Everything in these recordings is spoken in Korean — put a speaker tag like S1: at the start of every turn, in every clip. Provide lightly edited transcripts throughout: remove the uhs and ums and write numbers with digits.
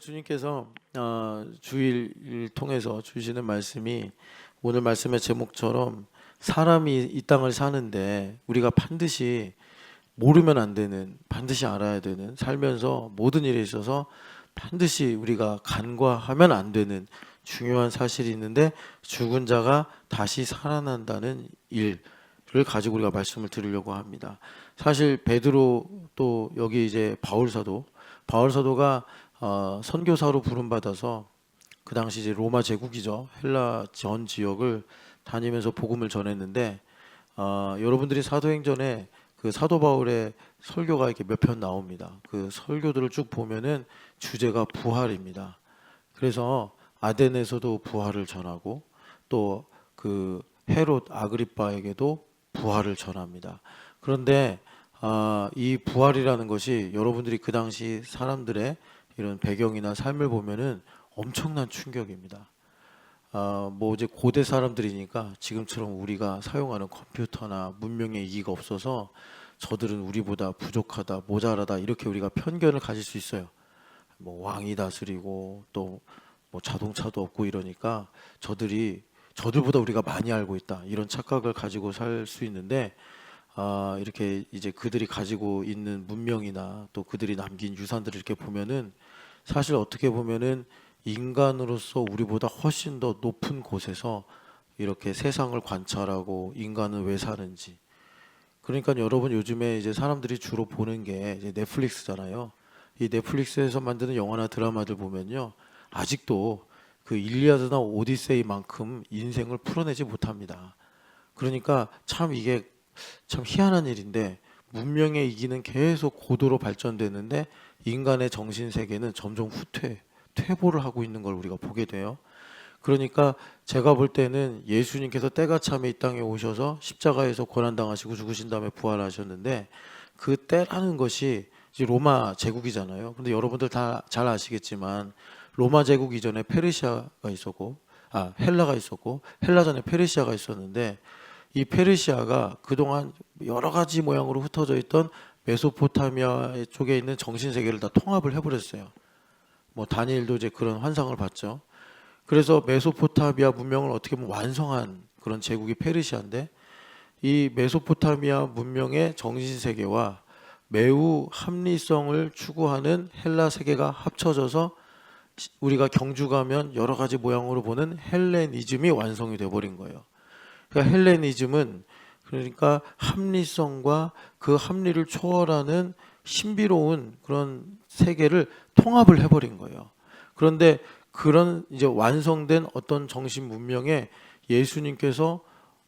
S1: 주님께서 주일을 통해서 주시는 말씀이 오늘 말씀의 제목처럼 사람이 이 땅을 사는데 우리가 반드시 모르면 안 되는, 반드시 알아야 되는, 살면서 모든 일에 있어서 반드시 우리가 간과하면 안 되는 중요한 사실이 있는데, 죽은 자가 다시 살아난다는 일을 가지고 우리가 말씀을 드리려고 합니다. 사실 베드로, 또 여기 이제 바울 사도가 선교사로 부름받아서 그 당시 이제 로마 제국이죠. 헬라 전 지역을 다니면서 복음을 전했는데, 여러분들이 사도행전에 그 사도 바울의 설교가 이렇게 몇 편 나옵니다. 그 설교들을 쭉 보면은 주제가 부활입니다. 그래서 아덴에서도 부활을 전하고, 또 그 헤롯 아그리빠에게도 부활을 전합니다. 그런데 이 부활이라는 것이 여러분들이 그 당시 사람들의 이런 배경이나 삶을 보면은 엄청난 충격입니다. 뭐 이제 고대 사람들이니까 지금처럼 우리가 사용하는 컴퓨터나 문명의 이기가 없어서 저들은 우리보다 부족하다, 모자라다, 이렇게 우리가 편견을 가질 수 있어요. 뭐 왕이 다스리고 또 뭐 자동차도 없고 이러니까 저들보다 우리가 많이 알고 있다, 이런 착각을 가지고 살 수 있는데, 이렇게 이제 그들이 가지고 있는 문명이나 또 그들이 남긴 유산들을 이렇게 보면은 사실 어떻게 보면은 인간으로서 우리보다 훨씬 더 높은 곳에서 이렇게 세상을 관찰하고 인간은 왜 사는지. 그러니까 여러분, 요즘에 이제 사람들이 주로 보는 게 이제 넷플릭스잖아요. 이 넷플릭스에서 만드는 영화나 드라마들 보면요, 아직도 그 일리아드나 오디세이만큼 인생을 풀어내지 못합니다. 그러니까 참 이게 참 희한한 일인데, 문명의 이기는 계속 고도로 발전되는데 인간의 정신 세계는 점점 퇴보를 하고 있는 걸 우리가 보게 돼요. 그러니까 제가 볼 때는 예수님께서 때가 참에 이 땅에 오셔서 십자가에서 고난당하시고 죽으신 다음에 부활하셨는데, 그 때라는 것이 이제 로마 제국이잖아요. 근데 여러분들 다 잘 아시겠지만 로마 제국 이전에 페르시아가 있었고, 헬라가 있었고, 헬라 전에 페르시아가 있었는데, 이 페르시아가 그동안 여러 가지 모양으로 흩어져 있던 메소포타미아 쪽에 있는 정신세계를 다 통합을 해버렸어요. 뭐 다니엘도 이제 그런 환상을 봤죠. 그래서 메소포타미아 문명을 어떻게 보면 완성한 그런 제국이 페르시아인데, 이 메소포타미아 문명의 정신세계와 매우 합리성을 추구하는 헬라 세계가 합쳐져서 우리가 경주 가면 여러 가지 모양으로 보는 헬레니즘이 완성이 돼버린 거예요. 그러니까 헬레니즘은, 그러니까 합리성과 그 합리를 초월하는 신비로운 그런 세계를 통합을 해버린 거예요. 그런데 그런 이제 완성된 어떤 정신 문명에 예수님께서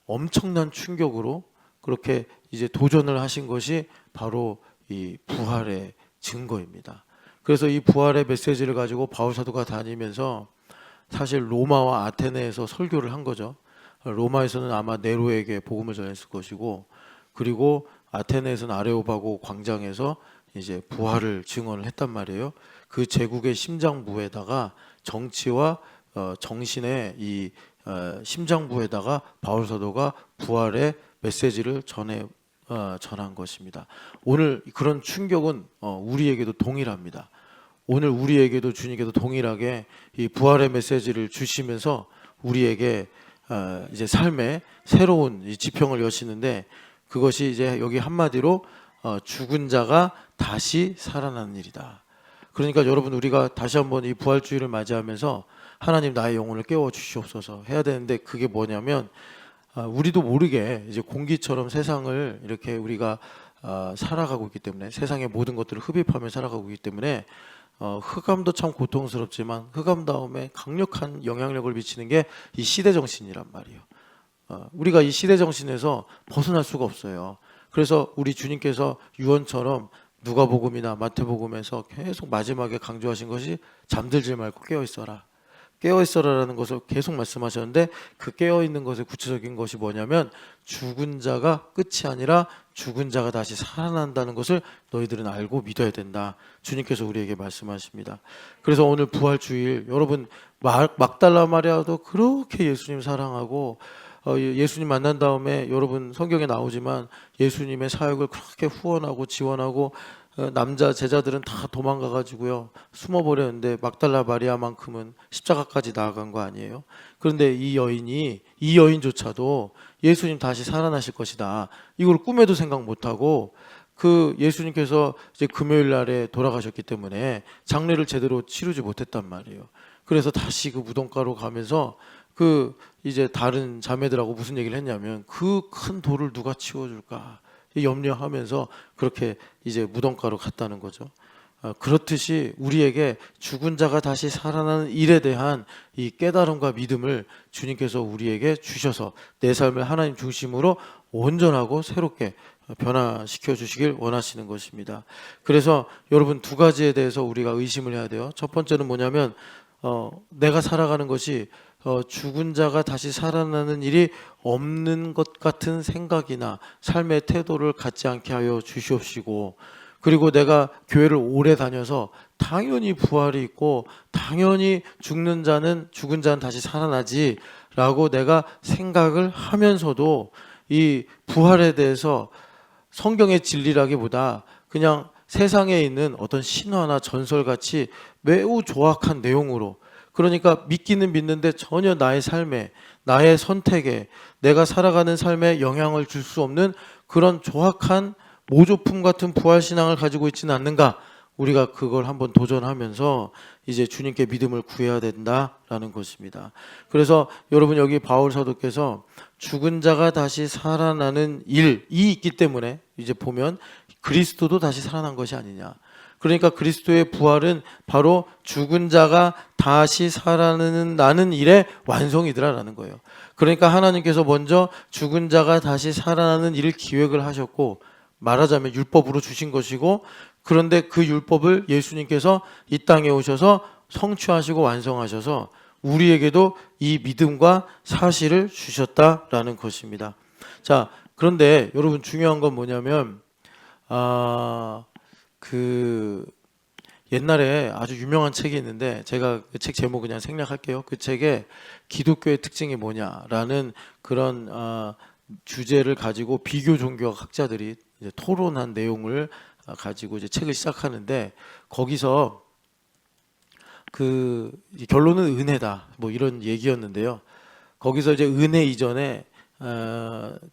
S1: 엄청난 충격으로 그렇게 이제 도전을 하신 것이 바로 이 부활의 증거입니다. 그래서 이 부활의 메시지를 가지고 바울 사도가 다니면서 사실 로마와 아테네에서 설교를 한 거죠. 로마에서는 아마 네로에게 복음을 전했을 것이고, 그리고 아테네에서는 아레오바고 광장에서 이제 부활을 증언을 했단 말이에요. 그 제국의 심장부에다가 정치와 정신의 이 심장부에다가 바울 사도가 부활의 메시지를 전한 것입니다. 오늘 그런 충격은 우리에게도 동일합니다. 오늘 우리에게도 주님께도 동일하게 이 부활의 메시지를 주시면서 우리에게 이제 삶의 새로운 이 지평을 여시는데, 그것이 이제 여기 한마디로 죽은 자가 다시 살아나는 일이다. 그러니까 여러분, 우리가 다시 한번 이 부활주의를 맞이하면서 하나님 나의 영혼을 깨워 주시옵소서 해야 되는데, 그게 뭐냐면 우리도 모르게 이제 공기처럼 세상을 이렇게 우리가 살아가고 있기 때문에, 세상의 모든 것들을 흡입하며 살아가고 있기 때문에 흑암도 참 고통스럽지만 흑암 다음에 강력한 영향력을 미치는 게 이 시대 정신이란 말이에요. 우리가 이 시대 정신에서 벗어날 수가 없어요. 그래서 우리 주님께서 유언처럼 누가복음이나 마태복음에서 계속 마지막에 강조하신 것이 잠들지 말고 깨어 있어라. 깨어 있어라라는 것을 계속 말씀하셨는데, 그 깨어 있는 것의 구체적인 것이 뭐냐면 죽은 자가 끝이 아니라 죽은 자가 다시 살아난다는 것을 너희들은 알고 믿어야 된다. 주님께서 우리에게 말씀하십니다. 그래서 오늘 부활주일, 여러분 막달라 마리아도 그렇게 예수님 사랑하고 예수님 만난 다음에 여러분 성경에 나오지만 예수님의 사역을 그렇게 후원하고 지원하고 남자 제자들은 다 도망가 가지고요 숨어 버렸는데 막달라 마리아만큼은 십자가까지 나아간 거 아니에요? 그런데 이 여인조차도 예수님 다시 살아나실 것이다, 이걸 꿈에도 생각 못하고 그 예수님께서 이제 금요일 날에 돌아가셨기 때문에 장례를 제대로 치르지 못했단 말이에요. 그래서 다시 그 무덤가로 가면서 그 이제 다른 자매들하고 무슨 얘기를 했냐면 그 큰 돌을 누가 치워줄까 염려하면서 그렇게 이제 무덤가로 갔다는 거죠. 그렇듯이 우리에게 죽은 자가 다시 살아나는 일에 대한 이 깨달음과 믿음을 주님께서 우리에게 주셔서 내 삶을 하나님 중심으로 온전하고 새롭게 변화시켜 주시길 원하시는 것입니다. 그래서 여러분 두 가지에 대해서 우리가 의심을 해야 돼요. 첫 번째는 뭐냐면 내가 살아가는 것이 죽은 자가 다시 살아나는 일이 없는 것 같은 생각이나 삶의 태도를 갖지 않게 하여 주시옵시고, 그리고 내가 교회를 오래 다녀서 당연히 부활이 있고 당연히 죽은 자는 다시 살아나지 라고 내가 생각을 하면서도 이 부활에 대해서 성경의 진리라기보다 그냥 세상에 있는 어떤 신화나 전설같이 매우 조악한 내용으로, 그러니까 믿기는 믿는데 전혀 나의 삶에, 나의 선택에, 내가 살아가는 삶에 영향을 줄 수 없는 그런 조악한 모조품 같은 부활신앙을 가지고 있지는 않는가, 우리가 그걸 한번 도전하면서 이제 주님께 믿음을 구해야 된다라는 것입니다. 그래서 여러분 여기 바울 사도께서 죽은 자가 다시 살아나는 일이 있기 때문에 이제 보면 그리스도도 다시 살아난 것이 아니냐. 그러니까 그리스도의 부활은 바로 죽은 자가 다시 살아나는 일의 완성이더라라는 거예요. 그러니까 하나님께서 먼저 죽은 자가 다시 살아나는 일을 기획을 하셨고, 말하자면 율법으로 주신 것이고, 그런데 그 율법을 예수님께서 이 땅에 오셔서 성취하시고 완성하셔서 우리에게도 이 믿음과 사실을 주셨다라는 것입니다. 자, 그런데 여러분 중요한 건 뭐냐면 그 옛날에 아주 유명한 책이 있는데 제가 그 책 제목 그냥 생략할게요. 그 책에 기독교의 특징이 뭐냐라는 그런 주제를 가지고 비교 종교학 학자들이 이제 토론한 내용을 가지고 이제 책을 시작하는데, 거기서 그 결론은 은혜다 뭐 이런 얘기였는데요. 거기서 이제 은혜 이전에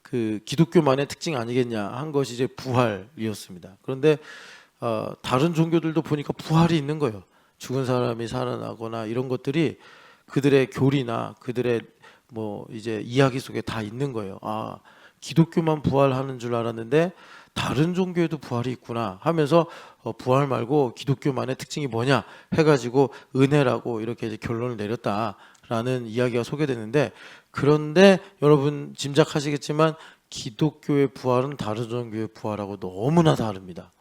S1: 그 기독교만의 특징 아니겠냐 한 것이 이제 부활이었습니다. 그런데 다른 종교들도 보니까 부활이 있는 거예요. 죽은 사람이 살아나거나 이런 것들이 그들의 교리나 그들의 뭐 이제 이야기 속에 다 있는 거예요. 아, 기독교만 부활하는 줄 알았는데 다른 종교에도 부활이 있구나 하면서 부활 말고 기독교만의 특징이 뭐냐 해가지고 은혜라고 이렇게 이제 결론을 내렸다라는 이야기가 소개되는데, 그런데 여러분 짐작하시겠지만 기독교의 부활은 다른 종교의 부활하고 너무나 다릅니다.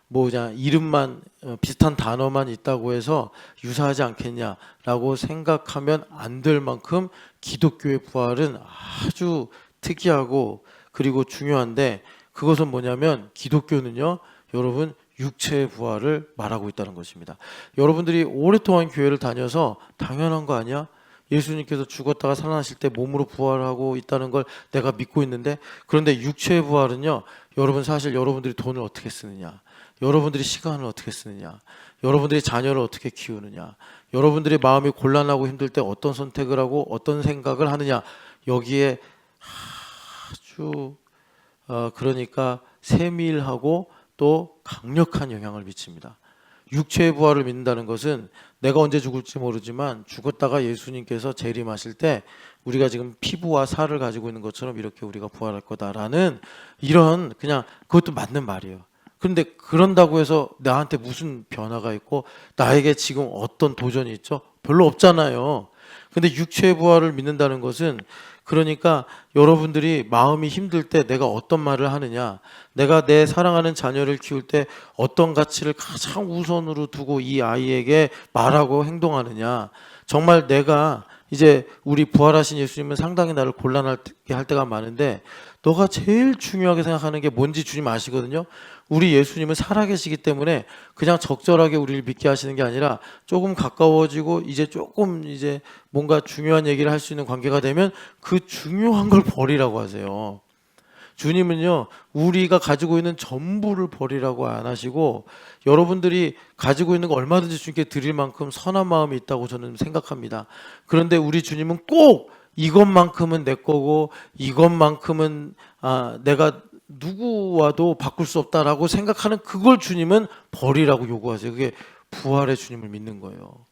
S1: 뭐 그냥 이름만 비슷한 단어만 있다고 해서 유사하지 않겠냐라고 생각하면 안 될 만큼 기독교의 부활은 아주 특이하고 그리고 중요한데, 그것은 뭐냐면 기독교는요 여러분 육체의 부활을 말하고 있다는 것입니다. 여러분들이 오랫동안 교회를 다녀서 당연한 거 아니야? 예수님께서 죽었다가 살아나실 때 몸으로 부활하고 있다는 걸 내가 믿고 있는데, 그런데 육체의 부활은요 여러분 사실 여러분들이 돈을 어떻게 쓰느냐, 여러분들이 시간을 어떻게 쓰느냐, 여러분들이 자녀를 어떻게 키우느냐, 여러분들이 마음이 곤란하고 힘들 때 어떤 선택을 하고 어떤 생각을 하느냐, 여기에 아주 그러니까 세밀하고 또 강력한 영향을 미칩니다. 육체의 부활을 믿는다는 것은 내가 언제 죽을지 모르지만 죽었다가 예수님께서 재림하실 때 우리가 지금 피부와 살을 가지고 있는 것처럼 이렇게 우리가 부활할 거다라는 이런, 그냥 그것도 맞는 말이에요. 그런데 그런다고 해서 나한테 무슨 변화가 있고 나에게 지금 어떤 도전이 있죠? 별로 없잖아요. 근데 육체의 부활을 믿는다는 것은, 그러니까 여러분들이 마음이 힘들 때 내가 어떤 말을 하느냐, 내가 내 사랑하는 자녀를 키울 때 어떤 가치를 가장 우선으로 두고 이 아이에게 말하고 행동하느냐, 정말 내가 이제 우리 부활하신 예수님은 상당히 나를 곤란하게 할 때가 많은데 너가 제일 중요하게 생각하는 게 뭔지 주님 아시거든요. 우리 예수님은 살아계시기 때문에 그냥 적절하게 우리를 믿게 하시는 게 아니라 조금 가까워지고 이제 조금 이제 뭔가 중요한 얘기를 할 수 있는 관계가 되면 그 중요한 걸 버리라고 하세요. 주님은요, 우리가 가지고 있는 전부를 버리라고 안 하시고 여러분들이 가지고 있는 거 얼마든지 주님께 드릴 만큼 선한 마음이 있다고 저는 생각합니다. 그런데 우리 주님은 꼭 이것만큼은 내 거고 이것만큼은 내가 누구와도 바꿀 수 없다라고 생각하는 그걸 주님은 버리라고 요구하세요. 그게 부활의 주님을 믿는 거예요.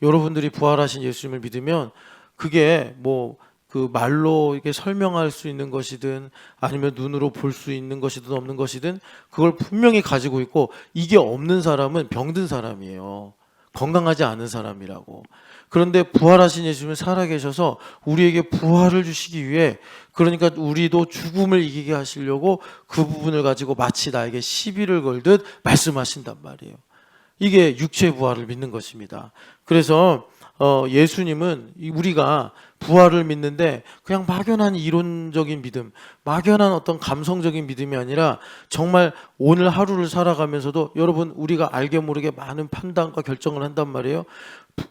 S1: 여러분들이 부활하신 예수님을 믿으면 그게 뭐 그 말로 이렇게 설명할 수 있는 것이든 아니면 눈으로 볼 수 있는 것이든 없는 것이든 그걸 분명히 가지고 있고, 이게 없는 사람은 병든 사람이에요. 건강하지 않은 사람이라고. 그런데 부활하신 예수님은 살아계셔서 우리에게 부활을 주시기 위해, 그러니까 우리도 죽음을 이기게 하시려고 그 부분을 가지고 마치 나에게 시비를 걸듯 말씀하신단 말이에요. 이게 육체의 부활을 믿는 것입니다. 그래서 예수님은 우리가 부활을 믿는데 그냥 막연한 이론적인 믿음, 막연한 어떤 감성적인 믿음이 아니라 정말 오늘 하루를 살아가면서도 여러분, 우리가 알게 모르게 많은 판단과 결정을 한단 말이에요.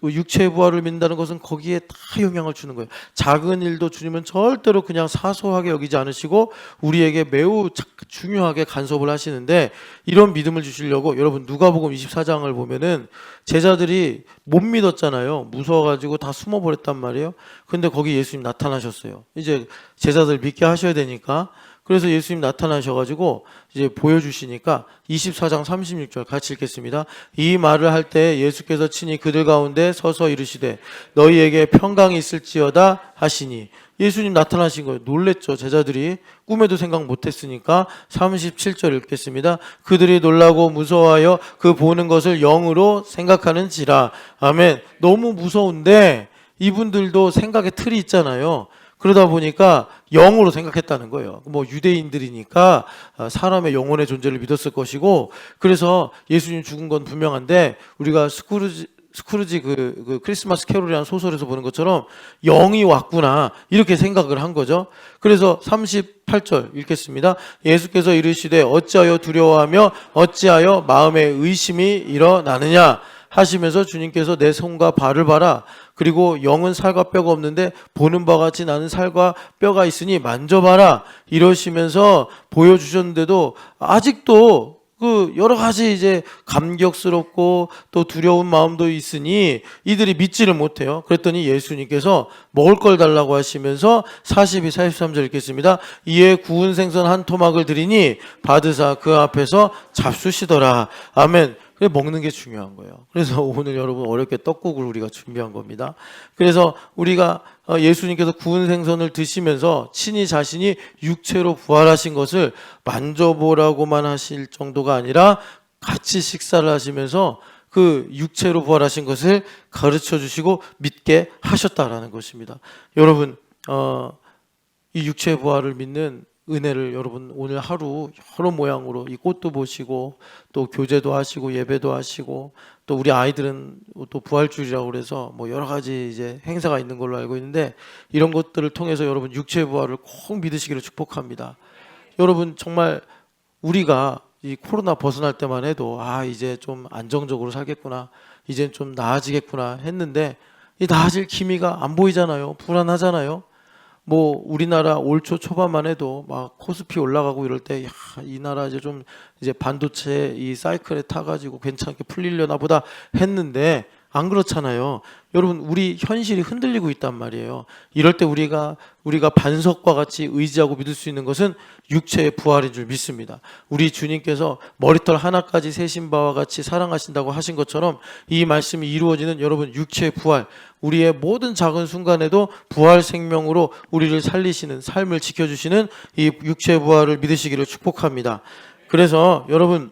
S1: 육체의 부활을 믿는다는 것은 거기에 다 영향을 주는 거예요. 작은 일도 주님은 절대로 그냥 사소하게 여기지 않으시고 우리에게 매우 중요하게 간섭을 하시는데, 이런 믿음을 주시려고 여러분 누가복음 24장을 보면은 제자들이 못 믿었잖아요. 무서워가지고 다 숨어버렸단 말이에요. 근데 거기 예수님 나타나셨어요. 이제 제자들 믿게 하셔야 되니까. 그래서 예수님 나타나셔가지고 이제 보여주시니까 24장 36절 같이 읽겠습니다. 이 말을 할 때 예수께서 친히 그들 가운데 서서 이르시되 너희에게 평강이 있을지어다 하시니, 예수님 나타나신 거예요. 놀랬죠. 제자들이 꿈에도 생각 못했으니까. 37절 읽겠습니다. 그들이 놀라고 무서워하여 그 보는 것을 영으로 생각하는지라. 아멘. 너무 무서운데 이분들도 생각의 틀이 있잖아요. 그러다 보니까 영으로 생각했다는 거예요. 뭐 유대인들이니까 사람의 영혼의 존재를 믿었을 것이고, 그래서 예수님 죽은 건 분명한데 우리가 스크루지 그 크리스마스 캐롤이라는 소설에서 보는 것처럼 영이 왔구나 이렇게 생각을 한 거죠. 그래서 38절 읽겠습니다. 예수께서 이르시되 어찌하여 두려워하며 어찌하여 마음에 의심이 일어나느냐 하시면서 주님께서 내 손과 발을 봐라. 그리고 영은 살과 뼈가 없는데 보는 바와 같이 나는 살과 뼈가 있으니 만져봐라. 이러시면서 보여주셨는데도 아직도 그 여러 가지 이제 감격스럽고 또 두려운 마음도 있으니 이들이 믿지를 못해요. 그랬더니 예수님께서 먹을 걸 달라고 하시면서 42, 43절 읽겠습니다. 이에 구운 생선 한 토막을 드리니 받으사 그 앞에서 잡수시더라. 아멘. 그래, 먹는 게 중요한 거예요. 그래서 오늘 여러분 어렵게 떡국을 우리가 준비한 겁니다. 그래서 우리가 예수님께서 구운 생선을 드시면서 친히 자신이 육체로 부활하신 것을 만져보라고만 하실 정도가 아니라 같이 식사를 하시면서 그 육체로 부활하신 것을 가르쳐 주시고 믿게 하셨다라는 것입니다. 여러분, 이 육체의 부활을 믿는 은혜를 여러분 오늘 하루 여러 모양으로 이 꽃도 보시고 또 교제도 하시고 예배도 하시고, 또 우리 아이들은 또 부활주일이라고 그래서 뭐 여러 가지 이제 행사가 있는 걸로 알고 있는데, 이런 것들을 통해서 여러분 육체의 부활을 꼭 믿으시기를 축복합니다. 여러분 정말 우리가 이 코로나 벗어날 때만 해도 이제 좀 안정적으로 살겠구나, 이제 좀 나아지겠구나 했는데 이 나아질 기미가 안 보이잖아요. 불안하잖아요. 뭐 우리나라 올 초 초반만 해도 막 코스피 올라가고 이럴 때 이 나라 이제 좀 이제 반도체 이 사이클에 타가지고 괜찮게 풀리려나 보다 했는데 안 그렇잖아요. 여러분 우리 현실이 흔들리고 있단 말이에요. 이럴 때 우리가 반석과 같이 의지하고 믿을 수 있는 것은 육체의 부활인 줄 믿습니다. 우리 주님께서 머리털 하나까지 세신 바와 같이 사랑하신다고 하신 것처럼 이 말씀이 이루어지는 여러분 육체의 부활, 우리의 모든 작은 순간에도 부활 생명으로 우리를 살리시는, 삶을 지켜주시는 이 육체의 부활을 믿으시기를 축복합니다. 그래서 여러분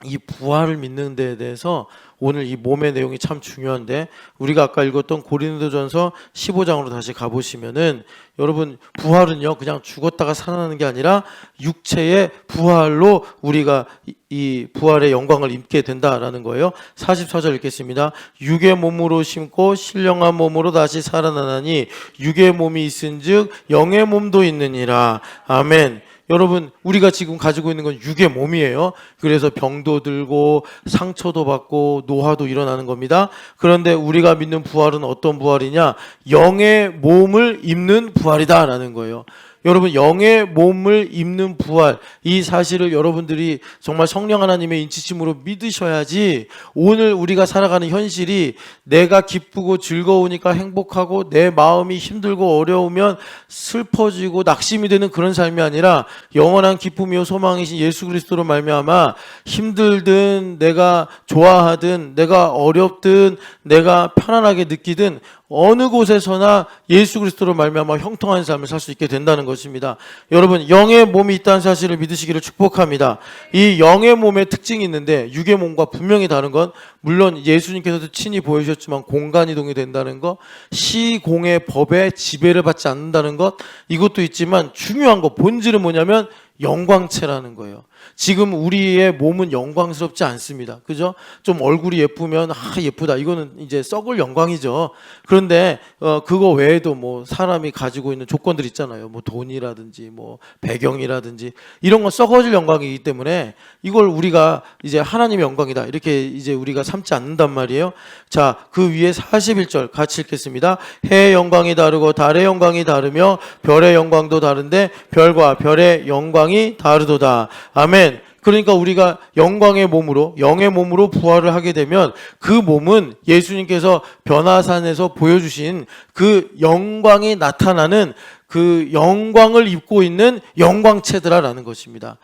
S1: 이 부활을 믿는 데에 대해서 오늘 이 몸의 내용이 참 중요한데, 우리가 아까 읽었던 고린도전서 15장으로 다시 가보시면은 여러분 부활은요 그냥 죽었다가 살아나는 게 아니라 육체의 부활로 우리가 이 부활의 영광을 입게 된다라는 거예요. 44절 읽겠습니다. 육의 몸으로 심고 신령한 몸으로 다시 살아나나니 육의 몸이 있은즉 영의 몸도 있느니라. 아멘. 여러분 우리가 지금 가지고 있는 건 육의 몸이에요. 그래서 병도 들고 상처도 받고 노화도 일어나는 겁니다. 그런데 우리가 믿는 부활은 어떤 부활이냐? 영의 몸을 입는 부활이다라는 거예요. 여러분 영의 몸을 입는 부활, 이 사실을 여러분들이 정말 성령 하나님의 인치심으로 믿으셔야지 오늘 우리가 살아가는 현실이 내가 기쁘고 즐거우니까 행복하고 내 마음이 힘들고 어려우면 슬퍼지고 낙심이 되는 그런 삶이 아니라 영원한 기쁨이요 소망이신 예수 그리스도로 말미암아 힘들든 내가 좋아하든 내가 어렵든 내가 편안하게 느끼든 어느 곳에서나 예수 그리스도로 말미암아 형통한 삶을 살 수 있게 된다는 것입니다. 여러분 영의 몸이 있다는 사실을 믿으시기를 축복합니다. 이 영의 몸의 특징이 있는데 육의 몸과 분명히 다른 건 물론 예수님께서도 친히 보여주셨지만 공간 이동이 된다는 것, 시공의 법에 지배를 받지 않는다는 것, 이것도 있지만 중요한 것 본질은 뭐냐면 영광체라는 거예요. 지금 우리의 몸은 영광스럽지 않습니다. 그죠? 좀 얼굴이 예쁘면 예쁘다. 이거는 이제 썩을 영광이죠. 그런데 그거 외에도 뭐 사람이 가지고 있는 조건들 있잖아요. 뭐 돈이라든지 뭐 배경이라든지 이런 건 썩어질 영광이기 때문에 이걸 우리가 이제 하나님의 영광이다. 이렇게 이제 우리가 삼지 않는단 말이에요. 자, 그 위에 41절 같이 읽겠습니다. 해의 영광이 다르고 달의 영광이 다르며 별의 영광도 다른데 별과 별의 영광이 다르도다. 아멘. 그러니까 우리가 영광의 몸으로 영의 몸으로 부활을 하게 되면 그 몸은 예수님께서 변화산에서 보여주신 그 영광이 나타나는 그 영광을 입고 있는 영광체더라라는 것입니다.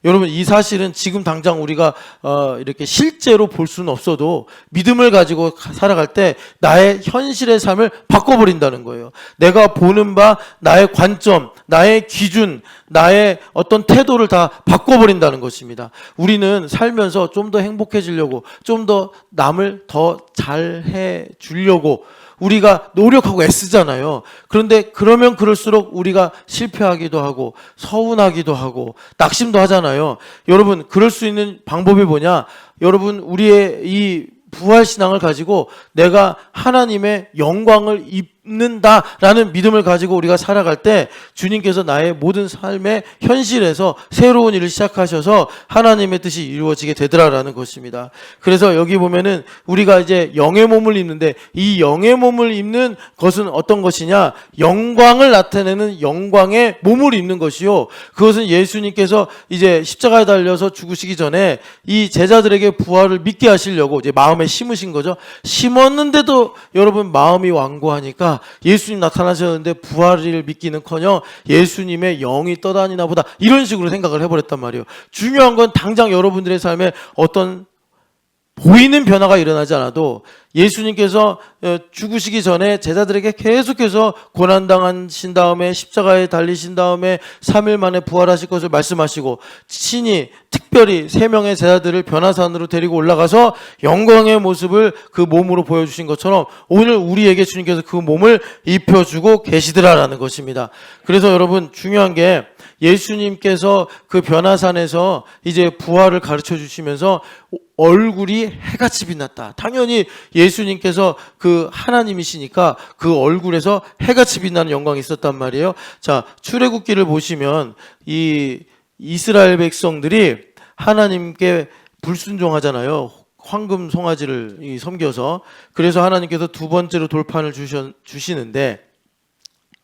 S1: 여러분 이 사실은 지금 당장 우리가 이렇게 실제로 볼 수는 없어도 믿음을 가지고 살아갈 때 나의 현실의 삶을 바꿔버린다는 거예요. 내가 보는 바 나의 관점, 나의 기준, 나의 어떤 태도를 다 바꿔버린다는 것입니다. 우리는 살면서 좀 더 행복해지려고, 좀 더 남을 더 잘해 주려고 우리가 노력하고 애쓰잖아요. 그런데 그러면 그럴수록 우리가 실패하기도 하고 서운하기도 하고 낙심도 하잖아요. 여러분 그럴 수 있는 방법이 뭐냐? 여러분 우리의 이 부활신앙을 가지고 내가 하나님의 영광을 입는다라는 믿음을 가지고 우리가 살아갈 때 주님께서 나의 모든 삶의 현실에서 새로운 일을 시작하셔서 하나님의 뜻이 이루어지게 되더라라는 것입니다. 그래서 여기 보면은 우리가 이제 영의 몸을 입는데 이 영의 몸을 입는 것은 어떤 것이냐? 영광을 나타내는 영광의 몸을 입는 것이요. 그것은 예수님께서 이제 십자가에 달려서 죽으시기 전에 이 제자들에게 부활을 믿게 하시려고 이제 마음에 심으신 거죠. 심었는데도 여러분 마음이 완고하니까 예수님 나타나셨는데 부활을 믿기는커녕 예수님의 영이 떠다니나 보다 이런 식으로 생각을 해버렸단 말이에요. 중요한 건 당장 여러분들의 삶에 어떤 보이는 변화가 일어나지 않아도 예수님께서 죽으시기 전에 제자들에게 계속해서 고난당하신 다음에 십자가에 달리신 다음에 3일 만에 부활하실 것을 말씀하시고 친히 특별히 3명의 제자들을 변화산으로 데리고 올라가서 영광의 모습을 그 몸으로 보여주신 것처럼 오늘 우리에게 주님께서 그 몸을 입혀주고 계시더라라는 것입니다. 그래서 여러분 중요한 게 예수님께서 그 변화산에서 이제 부활을 가르쳐 주시면서 얼굴이 해같이 빛났다. 당연히 예수님께서 그 하나님이시니까 그 얼굴에서 해같이 빛나는 영광이 있었단 말이에요. 자, 출애굽기를 보시면 이 이스라엘 백성들이 하나님께 불순종하잖아요. 황금 송아지를 섬겨서. 그래서 하나님께서 두 번째로 돌판을 주시는데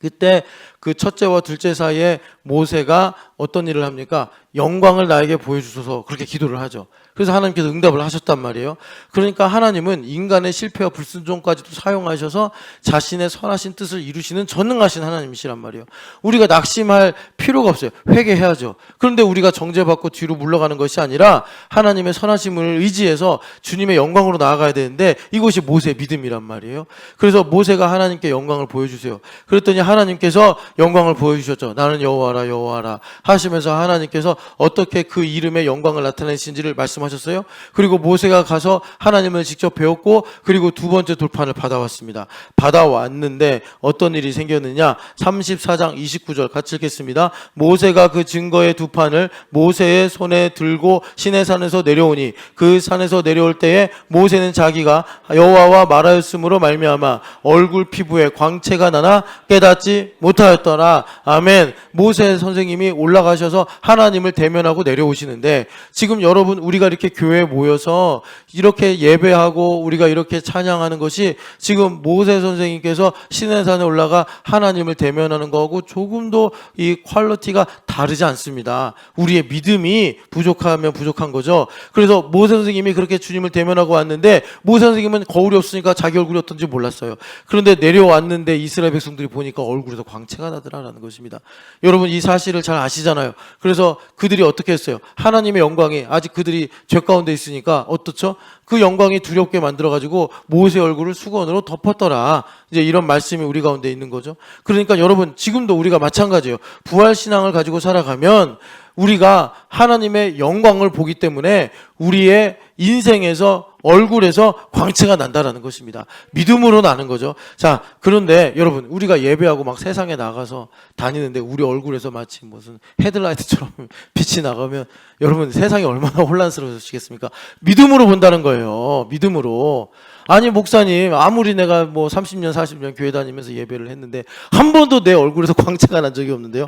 S1: 그때 그 첫째와 둘째 사이에 모세가 어떤 일을 합니까? 영광을 나에게 보여주소서 그렇게 기도를 하죠. 그래서 하나님께서 응답을 하셨단 말이에요. 그러니까 하나님은 인간의 실패와 불순종까지도 사용하셔서 자신의 선하신 뜻을 이루시는 전능하신 하나님이시란 말이에요. 우리가 낙심할 필요가 없어요. 회개해야죠. 그런데 우리가 정죄받고 뒤로 물러가는 것이 아니라 하나님의 선하심을 의지해서 주님의 영광으로 나아가야 되는데 이것이 모세의 믿음이란 말이에요. 그래서 모세가 하나님께 영광을 보여주세요. 그랬더니 하나님께서 영광을 보여주셨죠. 나는 여호와라 여호와라 하시면서 하나님께서 어떻게 그 이름의 영광을 나타내신지를 말씀하셨어요. 그리고 모세가 가서 하나님을 직접 배웠고 그리고 두 번째 돌판을 받아왔습니다. 받아왔는데 어떤 일이 생겼느냐? 34장 29절 같이 읽겠습니다. 모세가 그 증거의 두 판을 모세의 손에 들고 시내산에서 내려오니 그 산에서 내려올 때에 모세는 자기가 여호와와 말하였으므로 말미암아 얼굴 피부에 광채가 나나 깨닫지 못하였다. 부활하였더라. 아멘. 모세 선생님이 올라가셔서 하나님을 대면하고 내려오시는데, 지금 여러분 우리가 이렇게 교회에 모여서 이렇게 예배하고 우리가 이렇게 찬양하는 것이 지금 모세 선생님께서 시내산에 올라가 하나님을 대면하는 거하고 조금도 이 퀄리티가 다르지 않습니다. 우리의 믿음이 부족하면 부족한 거죠. 그래서 모세 선생님이 그렇게 주님을 대면하고 왔는데, 모세 선생님은 거울이 없으니까 자기 얼굴이 어떤지 몰랐어요. 그런데 내려왔는데 이스라엘 백성들이 보니까 얼굴에서 광채가 나더라라는 것입니다. 여러분 이 사실을 잘 아시잖아요. 그래서 그들이 어떻게 했어요? 하나님의 영광이 아직 그들이 죄 가운데 있으니까 어떻죠? 그 영광이 두렵게 만들어가지고 모세 얼굴을 수건으로 덮었더라. 이제 이런 말씀이 우리 가운데 있는 거죠. 그러니까 여러분 지금도 우리가 마찬가지예요. 부활신앙을 가지고 살아가면 우리가 하나님의 영광을 보기 때문에 우리의 인생에서 얼굴에서 광채가 난다라는 것입니다. 믿음으로 나는 거죠. 자, 그런데 여러분 우리가 예배하고 막 세상에 나가서 다니는데 우리 얼굴에서 마치 무슨 헤드라이트처럼 빛이 나가면 여러분 세상이 얼마나 혼란스러우시겠습니까? 믿음으로 본다는 거예요. 믿음으로. 아니 목사님 아무리 내가 뭐 30년 40년 교회 다니면서 예배를 했는데 한 번도 내 얼굴에서 광채가 난 적이 없는데요.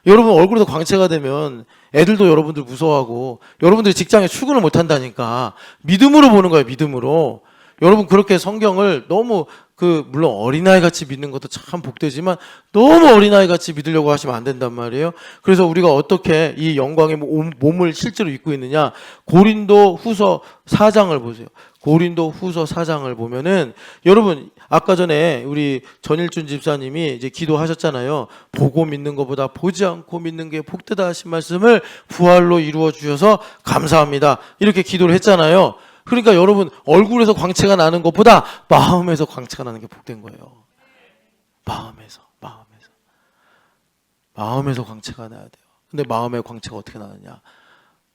S1: 여러분 얼굴에도 광채가 되면 애들도 여러분들 무서워하고 여러분들이 직장에 출근을 못 한다니까. 믿음으로 보는 거예요. 믿음으로. 여러분 그렇게 성경을 너무 물론 어린아이 같이 믿는 것도 참 복되지만 너무 어린아이 같이 믿으려고 하시면 안 된단 말이에요. 그래서 우리가 어떻게 이 영광의 몸을 실제로 입고 있느냐. 고린도 후서 4장을 보세요. 고린도 후서 4장을 보면은 여러분 아까 전에 우리 전일준 집사님이 이제 기도하셨잖아요. 보고 믿는 것보다 보지 않고 믿는 게 복되다 하신 말씀을 부활로 이루어 주셔서 감사합니다. 이렇게 기도를 했잖아요. 그러니까 여러분 얼굴에서 광채가 나는 것보다 마음에서 광채가 나는 게 복된 거예요. 마음에서 광채가 나야 돼요. 근데 마음의 광채가 어떻게 나느냐?